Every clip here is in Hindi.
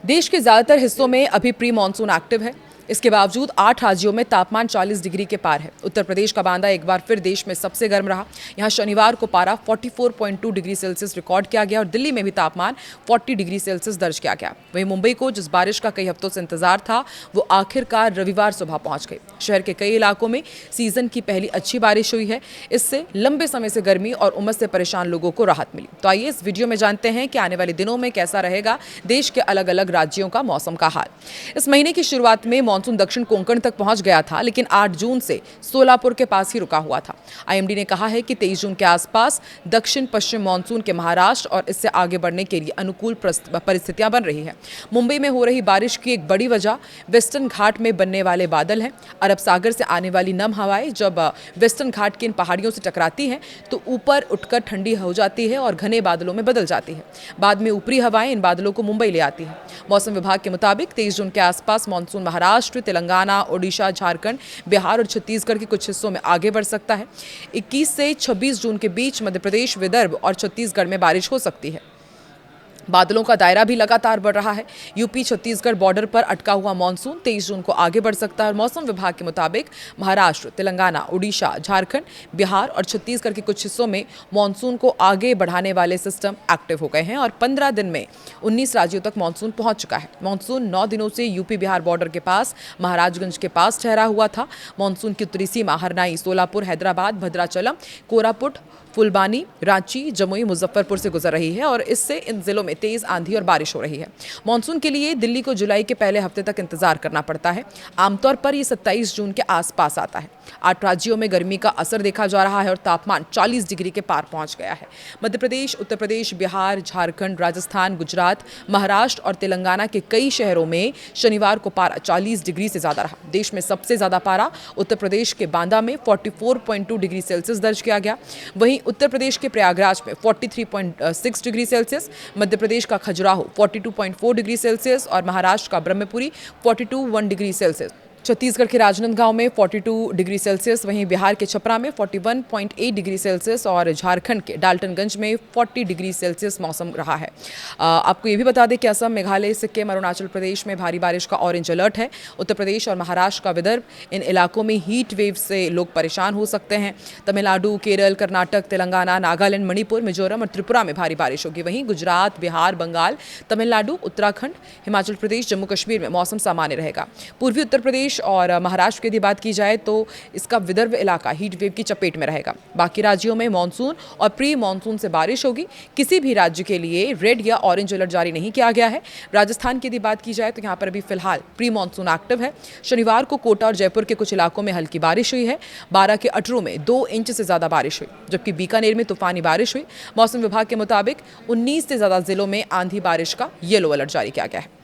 देश के ज़्यादातर हिस्सों में अभी प्री मानसून एक्टिव है। इसके बावजूद 8 राज्यों में तापमान 40 डिग्री के पार है। उत्तर प्रदेश का बांदा एक बार फिर देश में सबसे गर्म रहा। यहाँ शनिवार को पारा 44.2 डिग्री सेल्सियस रिकॉर्ड किया गया और दिल्ली में भी तापमान 40 डिग्री सेल्सियस दर्ज किया गया। वहीं मुंबई को जिस बारिश का कई हफ्तों से इंतजार था, वो आखिरकार रविवार सुबह पहुंच गई। शहर के कई इलाकों में सीजन की पहली अच्छी बारिश हुई है। इससे लंबे समय से गर्मी और उमस से परेशान लोगों को राहत मिली। तो आइए इस वीडियो में जानते हैं कि आने वाले दिनों में कैसा रहेगा देश के अलग अलग राज्यों का मौसम का हाल। इस महीने की शुरुआत में मानसून दक्षिण कोंकण तक पहुंच गया था, लेकिन 8 जून से सोलापुर के पास ही रुका हुआ था। आईएमडी ने कहा है कि 23 जून के आसपास दक्षिण पश्चिम मानसून के महाराष्ट्र और इससे आगे बढ़ने के लिए अनुकूल परिस्थितियां बन रही है। मुंबई में हो रही बारिश की एक बड़ी वजह वेस्टर्न घाट में बनने वाले बादल हैं। अरब सागर से आने वाली नम हवाएं जब वेस्टर्न घाट की इन पहाड़ियों से टकराती हैं तो ऊपर उठकर ठंडी हो जाती है और घने बादलों में बदल जाती है। बाद में ऊपरी हवाएं इन बादलों को मुंबई ले आती है। मौसम विभाग के मुताबिक 23 जून के आसपास मानसून महाराष्ट्र, तेलंगाना, ओडिशा, झारखंड, बिहार और छत्तीसगढ़ के कुछ हिस्सों में आगे बढ़ सकता है। 21 से 26 जून के बीच मध्य प्रदेश, विदर्भ और छत्तीसगढ़ में बारिश हो सकती है। बादलों का दायरा भी लगातार बढ़ रहा है। यूपी छत्तीसगढ़ बॉर्डर पर अटका हुआ मानसून 23 जून को आगे बढ़ सकता है और मौसम विभाग के मुताबिक महाराष्ट्र, तेलंगाना, ओडिशा, झारखंड, बिहार और छत्तीसगढ़ के कुछ हिस्सों में मानसून को आगे बढ़ाने वाले सिस्टम एक्टिव हो गए हैं और 15 दिन में 19 राज्यों तक मानसून पहुंच चुका है। मानसून 9 दिनों से यूपी बिहार बॉर्डर के पास महाराजगंज के पास ठहरा हुआ था। मानसून की उत्तरी सीमा हरनाई, सोलापुर, हैदराबाद, भद्राचलम, कोरापुट, फुलबानी, रांची, जमुई, मुजफ्फरपुर से गुजर रही है और इससे इन जिलों में तेज आंधी और बारिश हो रही है। मानसून के लिए दिल्ली को जुलाई के पहले हफ्ते तक इंतजार करना पड़ता है। आमतौर पर ये 27 जून के आसपास आता है। 8 राज्यों में गर्मी का असर देखा जा रहा है और तापमान 40 डिग्री के पार पहुंच गया है। मध्य प्रदेश, उत्तर प्रदेश, बिहार, झारखंड, राजस्थान, गुजरात, महाराष्ट्र और तेलंगाना के कई शहरों में शनिवार को पारा 40 डिग्री से ज्यादा रहा। देश में सबसे ज्यादा पारा उत्तर प्रदेश के बांदा में 44.2 डिग्री सेल्सियस दर्ज किया गया। वहीं उत्तर प्रदेश के प्रयागराज में 43.6 डिग्री सेल्सियस, मध्य प्रदेश का खजुराहो 42.4 डिग्री सेल्सियस और महाराष्ट्र का ब्रह्मपुरी 42.1 डिग्री सेल्सियस। छत्तीसगढ़ के राजनांदगांव में 42 डिग्री सेल्सियस, वहीं बिहार के छपरा में 41.8 डिग्री सेल्सियस और झारखंड के डाल्टनगंज में 40 डिग्री सेल्सियस मौसम रहा है। आपको ये भी बता दें कि असम, मेघालय, सिक्किम, अरुणाचल प्रदेश में भारी बारिश का ऑरेंज अलर्ट है। उत्तर प्रदेश और महाराष्ट्र का विदर्भ, इन इलाकों में हीट वेव से लोग परेशान हो सकते हैं। तमिलनाडु, केरल, कर्नाटक, तेलंगाना, नागालैंड, मणिपुर, मिजोरम और त्रिपुरा में भारी बारिश होगी। वहीं गुजरात, बिहार, बंगाल, तमिलनाडु, उत्तराखंड, हिमाचल प्रदेश, जम्मू कश्मीर में मौसम सामान्य रहेगा। पूर्वी उत्तर प्रदेश और महाराष्ट्र की यदि बात की जाए तो इसका विदर्भ इलाका हीट वेव की चपेट में रहेगा। बाकी राज्यों में मानसून और प्री मानसून से बारिश होगी। किसी भी राज्य के लिए रेड या ऑरेंज अलर्ट जारी नहीं किया गया है। राजस्थान की यदि बात की जाए तो यहाँ पर अभी फिलहाल प्री मानसून एक्टिव है। शनिवार को कोटा और जयपुर के कुछ इलाकों में हल्की बारिश हुई है। 12 के अटरू में 2 इंच से ज्यादा बारिश हुई, जबकि बीकानेर में तूफानी बारिश हुई। मौसम विभाग के मुताबिक 19 से ज्यादा जिलों में आंधी बारिश का येलो अलर्ट जारी किया गया है।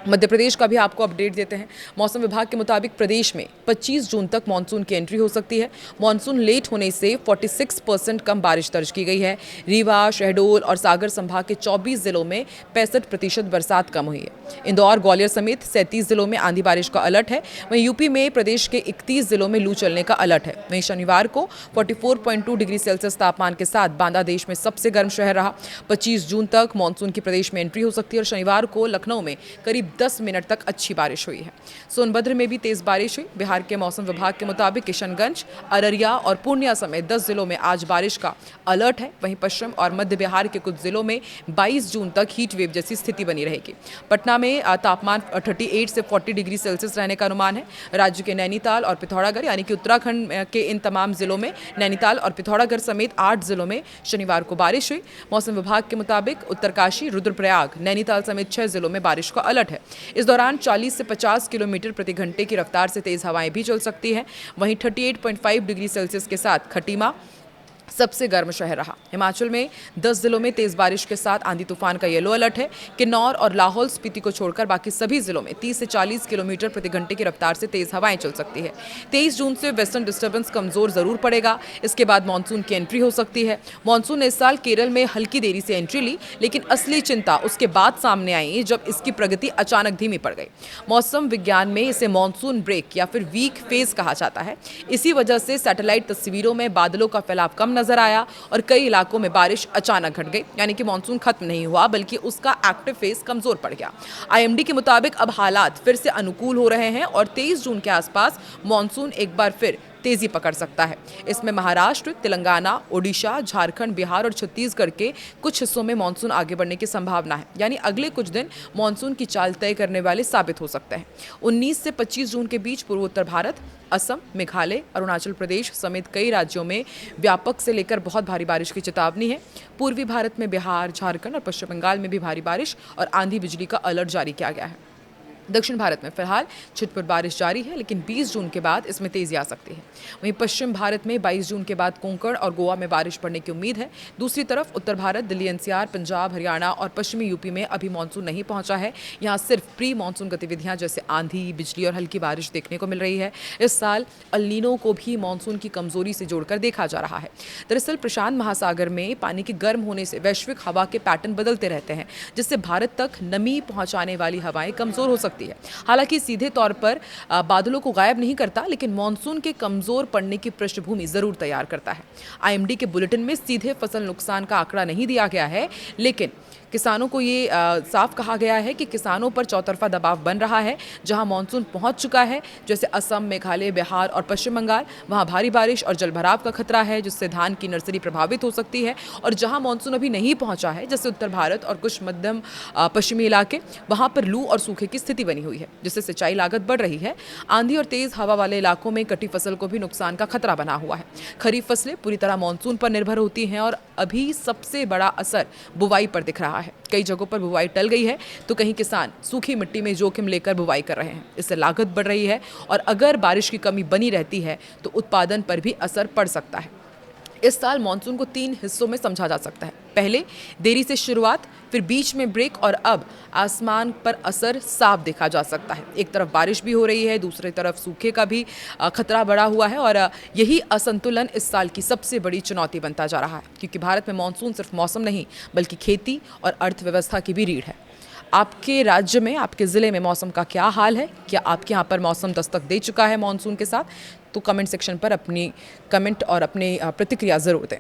मध्य प्रदेश का भी आपको अपडेट देते हैं। मौसम विभाग के मुताबिक प्रदेश में 25 जून तक मानसून की एंट्री हो सकती है। मानसून लेट होने से 46% कम बारिश दर्ज की गई है। रीवा, शहडोल और सागर संभाग के 24 जिलों में 65% बरसात कम हुई है। इंदौर, ग्वालियर समेत 37 जिलों में आंधी बारिश का अलर्ट है। वहीं यूपी में प्रदेश के 31 जिलों में लू चलने का अलर्ट है। वहीं शनिवार को 44.2 डिग्री सेल्सियस तापमान के साथ बांदा देश में सबसे गर्म शहर रहा। 25 जून तक मानसून की प्रदेश में एंट्री हो सकती है और शनिवार को लखनऊ में करीब 10 मिनट तक अच्छी बारिश हुई है। सोनभद्र में भी तेज बारिश हुई। बिहार के मौसम विभाग के मुताबिक किशनगंज, अररिया और पूर्णिया समेत 10 जिलों में आज बारिश का अलर्ट है। वहीं पश्चिम और मध्य बिहार के कुछ जिलों में 22 जून तक हीट वेव जैसी स्थिति बनी रहेगी। पटना में तापमान 38 से 40 डिग्री सेल्सियस रहने का अनुमान है। राज्य के नैनीताल और पिथौरागढ़ यानी कि उत्तराखंड के इन तमाम जिलों में नैनीताल और पिथौरागढ़ समेत 8 जिलों में शनिवार को बारिश हुई। मौसम विभाग के मुताबिक उत्तरकाशी, रुद्रप्रयाग, नैनीताल समेत 6 जिलों में बारिश का अलर्ट है। इस दौरान 40 से 50 किलोमीटर प्रति घंटे की रफ्तार से तेज हवाएं भी चल सकती हैं। वहीं 38.5 डिग्री सेल्सियस के साथ खटीमा सबसे गर्म शहर रहा। हिमाचल में 10 जिलों में तेज बारिश के साथ आंधी तूफान का येलो अलर्ट है। किन्नौर और लाहौल स्पीति को छोड़कर बाकी सभी जिलों में 30 से 40 किलोमीटर प्रति घंटे की रफ्तार से तेज हवाएं चल सकती है। 23 जून से वेस्टर्न डिस्टर्बेंस कमजोर जरूर पड़ेगा। इसके बाद मानसून की एंट्री हो सकती है। मानसून ने इस साल केरल में हल्की देरी से एंट्री ली, लेकिन असली चिंता उसके बाद सामने आई जब इसकी प्रगति अचानक धीमी पड़ गई। मौसम विज्ञान में इसे मानसून ब्रेक या फिर वीक फेज कहा जाता है। इसी वजह से सैटेलाइट तस्वीरों में बादलों का फैलाव कम कम नजर आया और कई इलाकों में बारिश अचानक घट गई, यानी कि मानसून खत्म नहीं हुआ बल्कि उसका एक्टिव फेज कमजोर पड़ गया। आईएमडी के मुताबिक अब हालात फिर से अनुकूल हो रहे हैं और 23 जून के आसपास मानसून एक बार फिर तेजी पकड़ सकता है। इसमें महाराष्ट्र, तेलंगाना, ओडिशा, झारखंड, बिहार और छत्तीसगढ़ के कुछ हिस्सों में मानसून आगे बढ़ने की संभावना है, यानी अगले कुछ दिन मानसून की चाल तय करने वाले साबित हो सकते हैं। 19 से 25 जून के बीच पूर्वोत्तर भारत, असम, मेघालय, अरुणाचल प्रदेश समेत कई राज्यों में व्यापक से लेकर बहुत भारी बारिश की चेतावनी है। पूर्वी भारत में बिहार, झारखंड और पश्चिम बंगाल में भी भारी बारिश और आंधी बिजली का अलर्ट जारी किया गया है। दक्षिण भारत में फिलहाल छिटपुट बारिश जारी है, लेकिन 20 जून के बाद इसमें तेजी आ सकती है। वहीं पश्चिम भारत में 22 जून के बाद कोंकण और गोवा में बारिश पड़ने की उम्मीद है। दूसरी तरफ उत्तर भारत, दिल्ली एनसीआर, पंजाब, हरियाणा और पश्चिमी यूपी में अभी मानसून नहीं पहुंचा है। यहाँ सिर्फ प्री मानसून गतिविधियां जैसे आंधी, बिजली और हल्की बारिश देखने को मिल रही है। इस साल अल नीनो को भी मानसून की कमजोरी से जोड़कर देखा जा रहा है। दरअसल प्रशांत महासागर में पानी के गर्म होने से वैश्विक हवा के पैटर्न बदलते रहते हैं, जिससे भारत तक नमी पहुंचाने वाली हवाएं कमजोर हो सकती है। हालांकि सीधे तौर पर बादलों को गायब नहीं करता, लेकिन मानसून के कमजोर पड़ने की पृष्ठभूमि जरूर तैयार करता है। आईएमडी के बुलेटिन में सीधे फसल नुकसान का आंकड़ा नहीं दिया गया है, लेकिन किसानों को ये साफ कहा गया है कि किसानों पर चौतरफा दबाव बन रहा है। जहां मानसून पहुंच चुका है, जैसे असम, मेघालय, बिहार और पश्चिम बंगाल, वहां भारी बारिश और जलभराव का खतरा है, जिससे धान की नर्सरी प्रभावित हो सकती है। और जहां मानसून अभी नहीं पहुंचा है, जैसे उत्तर भारत और कुछ मध्यम पश्चिमी इलाके, वहां पर लू और सूखे की स्थिति बनी हुई है, जिससे सिंचाई लागत बढ़ रही है। आंधी और तेज हवा वाले इलाकों में कटी फसल को भी नुकसान का खतरा बना हुआ है। खरीफ फसलें पूरी तरह मानसून पर निर्भर होती हैं और अभी सबसे बड़ा असर बुवाई पर दिख रहा है। कई जगहों पर बुवाई टल गई है, तो कहीं किसान सूखी मिट्टी में जोखिम लेकर बुवाई कर रहे हैं। इससे लागत बढ़ रही है और अगर बारिश की कमी बनी रहती है तो उत्पादन पर भी असर पड़ सकता है। इस साल मानसून को 3 हिस्सों में समझा जा सकता है। पहले देरी से शुरुआत, फिर बीच में ब्रेक और अब आसमान पर असर साफ देखा जा सकता है। एक तरफ बारिश भी हो रही है, दूसरी तरफ सूखे का भी खतरा बढ़ा हुआ है और यही असंतुलन इस साल की सबसे बड़ी चुनौती बनता जा रहा है, क्योंकि भारत में मानसून सिर्फ मौसम नहीं बल्कि खेती और अर्थव्यवस्था की भी रीढ़ है। आपके राज्य में, आपके ज़िले में मौसम का क्या हाल है? क्या आपके यहाँ पर मौसम दस्तक दे चुका है मानसून के साथ? तो कमेंट सेक्शन पर अपनी कमेंट और अपनी प्रतिक्रिया ज़रूर दें।